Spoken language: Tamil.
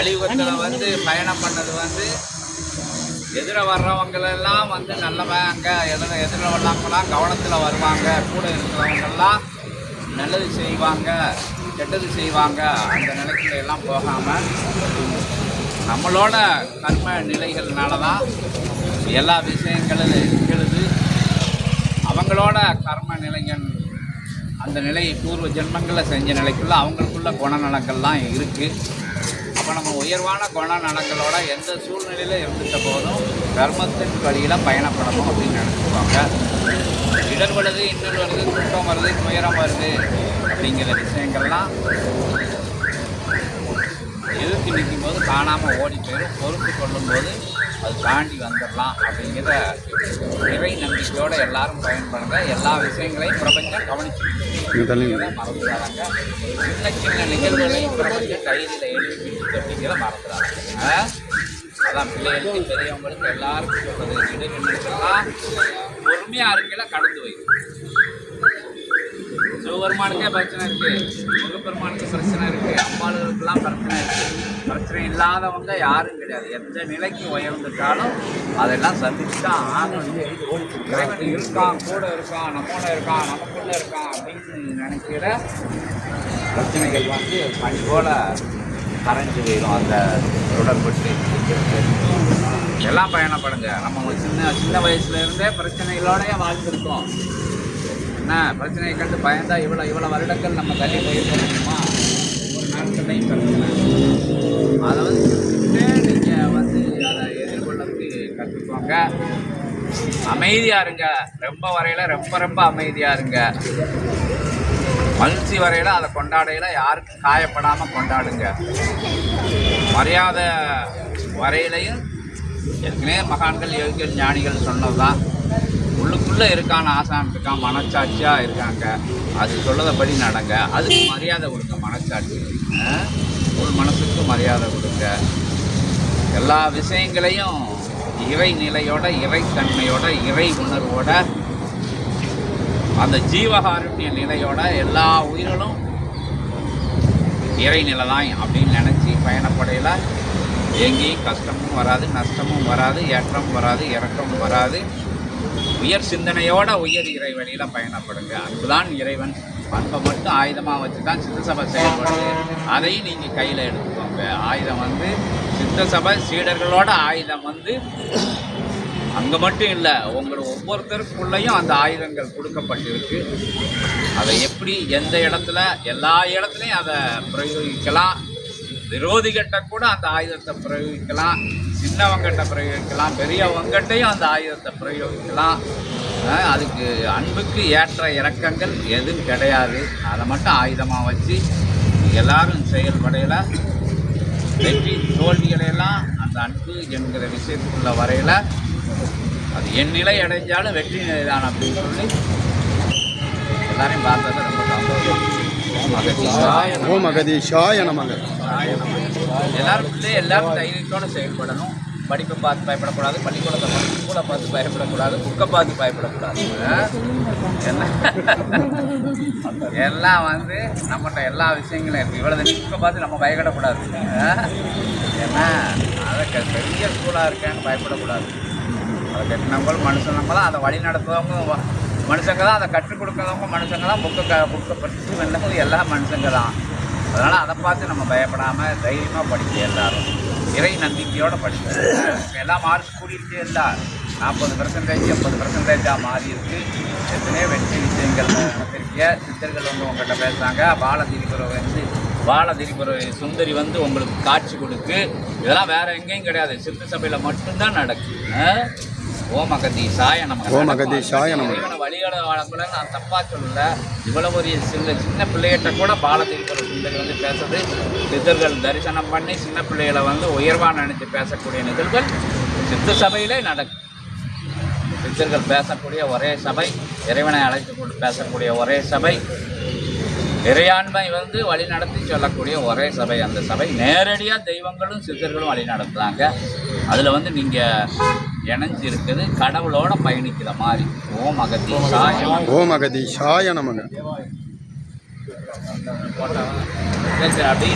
கலியுகத்தில் வந்து பயணம் பண்ணது வந்து எதிர வர்றவங்களெல்லாம் வந்து நல்லவங்க, எதிர வர்றவங்களாம் கவனத்தில் வருவாங்க, கூட இருக்கிறவங்கெல்லாம் நல்லது செய்வாங்க, கெட்டது செய்வாங்க. அந்த நிலைக்குள்ள எல்லாம் போகாமல் நம்மளோட கர்ம நிலைகள்னால தான் எல்லா விஷயங்களும் இருக்கிறது. அவங்களோட கர்ம நிலைகள் அந்த நிலையை பூர்வ ஜென்மங்களில் செஞ்ச நிலைக்குள்ள அவங்களுக்குள்ள குணநலங்கள்லாம் இருக்குது. அப்போ நம்ம உயர்வான குணநலங்களோட எந்த சூழ்நிலையில் இருந்துட்ட போதும் கர்மத்தின் வழியில் பயணப்படணும் அப்படின்னு நினச்சிக்குவாங்க. இடர் வருது, இன்னொரு வருது, துக்கம் வருது, துயரம் வருது அப்படிங்கிற விஷயங்கள்லாம் எதிர்த்து நிற்கும் போது காணாமல் ஓடி போயிடும். பொறுத்து கொள்ளும்போது அது தாண்டி வந்துடலாம் அப்படிங்கிற இறை நம்பிக்கையோடு எல்லாரும் பயன்படுங்க. எல்லா விஷயங்களையும் பிரபஞ்சம் கவனிச்சுக்கிட்டு மறந்துடாங்க. சின்ன சின்ன நிகழ்வுகளையும் பிரபஞ்சம் கையில் எழுதி அப்படிங்கிற மறந்துடாங்க. அதான் பிள்ளைகளுக்கு பெரியவங்களுக்கு எல்லாருக்கும் சொல்றது, இடைவெளிக்கெல்லாம் பொறுமையாக இருக்கையில் கடந்து வைக்கும். சிவபெருமானுக்கே பிரச்சனை இருக்குது, முருகப்பெருமானுக்கு பிரச்சனை இருக்குது, அம்பாளுகளுக்கெல்லாம் பிரச்சனை இருக்குது. பிரச்சனை இல்லாதவங்க யாரும் கிடையாது. எந்த நிலைக்கு உயர்ந்துட்டாலும் அதெல்லாம் சந்திச்சு தான் ஆகணும். இறைவன் இருக்கான், கூட இருக்கான், நம்மோட இருக்கான், நமக்குள்ளே இருக்கான் அப்படின்னு நினைக்கிற பிரச்சனைகள் வந்து பனி போல கரைஞ்சு போயிடும். அந்த உடற்பட்டு எல்லாம் பயணப்படுங்க. நம்ம சின்ன வயசுலேருந்தே பிரச்சனைகளோடய வாழ்ந்துருக்கோம். என்ன பிரச்சனையை கண்டு பயந்தா இவ்வளோ வருடங்கள் நம்ம தள்ளி போயிருக்கோமா? ஒரு நாட்களையும் பிரச்சனை அதை வந்து நீங்கள் வந்து அதை எதிர்கொள்ளறதுக்கு கற்றுக்கோங்க. அமைதியாக இருங்க. ரொம்ப வரையில் ரொம்ப அமைதியாக இருங்க. மகிழ்ச்சி வரையில் அதை கொண்டாடையில் யாருக்கும் காயப்படாமல் கொண்டாடுங்க. மரியாதை வரையிலையும் ஏற்கனவே மகான்கள், யோகிகள், ஞானிகள் சொன்னது தான். உள்ளுக்குள்ளே இருக்கான ஆசான் இருக்கான், மனச்சாட்சியாக இருக்காங்க. அது சொல்லதபடி நடங்க. அதுக்கு மரியாதை கொடுங்க. மனச்சாட்சி உள் மனசுக்கு மரியாதை கொடுங்க. எல்லா விஷயங்களையும் இறை நிலையோட, இறைத்தன்மையோட, இறை உணர்வோட, அந்த ஜீவகாருண்ய நிலையோட எல்லா உயிர்களும் இறைநிலை தான் அப்படின்னு நினச்சி பயணப்படையில் எங்கேயும் கஷ்டமும் வராது, நஷ்டமும் வராது, ஏற்றமும் வராது, இறக்கமும் வராது. உயர் சிந்தனையோட உயர் இறை வழியில் பயணப்படுங்க. அன்புதான் இறைவன். அன்பை மட்டும் ஆயுதமாக வச்சு தான் சித்த சபை செயல்படுது. அதையும் நீங்கள் கையில் எடுத்துக்கோங்க. ஆயுதம் வந்து சித்த சபை சீடர்களோட ஆயுதம் வந்து அங்கே மட்டும் இல்லை, உங்களோட ஒவ்வொருத்தருக்குள்ளேயும் அந்த ஆயுதங்கள் கொடுக்கப்பட்டிருக்கு. அதை எப்படி எந்த இடத்துல, எல்லா இடத்துலையும் அதை பிரயோகிக்கலாம். விரோதிகிட்ட கூட அந்த ஆயுதத்தை பிரயோகிக்கலாம். சின்னவங்கிட்ட பிரயோகிக்கலாம், பெரியவங்ககிட்டையும் அந்த ஆயுதத்தை பிரயோகிக்கலாம். அதுக்கு அன்புக்கு ஏற்ற இறக்கங்கள் எதுவும் கிடையாது. அதை மட்டும் ஆயுதமாக வச்சு எல்லாரும் செயல்படையில் வெற்றி தோல்விகளையெல்லாம் அந்த அன்பு என்கிற விஷயத்துக்குள்ள வரையில் அது என் நிலை அடைஞ்சாலும் வெற்றி நிலை தான் அப்படின்னு சொல்லி எல்லாரையும் பார்த்தது ரொம்ப சந்தோஷம். ஓம் அகதீஷாய நமக. எல்லாரும் தைரியத்தோடு செயல்படணும். படிப்பை பார்த்து பயப்படக்கூடாது, பள்ளிக்கூடத்தை பார்த்து, ஸ்கூலை பார்த்து பயப்படக்கூடாது, புக்கை பார்த்து பயப்படக்கூடாது. என்ன எல்லாம் வந்து நம்மகிட்ட எல்லா விஷயங்களும் இருக்குது. இவ்வளோ புக்கை பார்த்து நம்ம பயப்படக்கூடாது. ஏன்னா அதை பெரிய ஸ்கூலாக இருக்கேன்னு பயப்படக்கூடாது. அதை கட்டினவங்களும் மனுஷன், நம்மளாம் அதை வழி நடத்துறவங்க மனுஷங்க தான், அதை கற்றுக் கொடுக்குறவங்க மனுஷங்க தான், புக்கை படித்து வந்தவங்க எல்லாம் மனுஷங்க தான். அதனால் அதை பார்த்து நம்ம பயப்படாமல் தைரியமாக படிக்க எல்லாரும் இறை நம்பிக்கையோடு படிக்க. எல்லாம் மார்க்ஸ் கூடியிருக்கே இல்லை, 40% 80% மாறி இருக்குது. எத்தனையோ வெற்றி விஷயங்கள் நடத்திருக்கிய சித்தர்கள் வந்து உங்கள்கிட்ட பேசுகிறாங்க. பாலதிரிபுர சுந்தரி வந்து உங்களுக்கு காட்சி கொடுக்கு. இதெல்லாம் வேறு எங்கேயும் கிடையாது, சித்த சபையில் மட்டும்தான் நடக்குது. ஓம் அகதீஷாய நமக. ஓம் அகதீஷாய நமக. வழியோட வாழக்குள்ள நான் தப்பாக சொல்லல. இவ்வளவு ஒரு சின்ன பிள்ளைகிட்ட கூட பாலதிரிபுர சுந்தரி வந்து பேசுறது, சித்தர்கள் தரிசனம் பண்ணி சின்ன பிள்ளைகளை வந்து உயர்வாக நினைத்து பேசக்கூடிய நிகழ்வுகள் சித்த சபையிலே நடக்கும். சித்தர்கள் பேசக்கூடிய ஒரே சபை, இறைவனை அழைத்து கொண்டு பேசக்கூடிய ஒரே சபை, இறையாண்மை வந்து வழி நடத்தி சொல்லக்கூடிய ஒரே சபை. அந்த சபை நேரடியாக தெய்வங்களும் சித்தர்களும் வழி நடத்துகிறாங்க. அதில் வந்து நீங்கள் இணைஞ்சு இருக்குது, கடவுளோட பயணிக்கிற மாதிரி. ஓம் அகதீஷாய. ஓம் அகதீஷாய நமக. அப்படி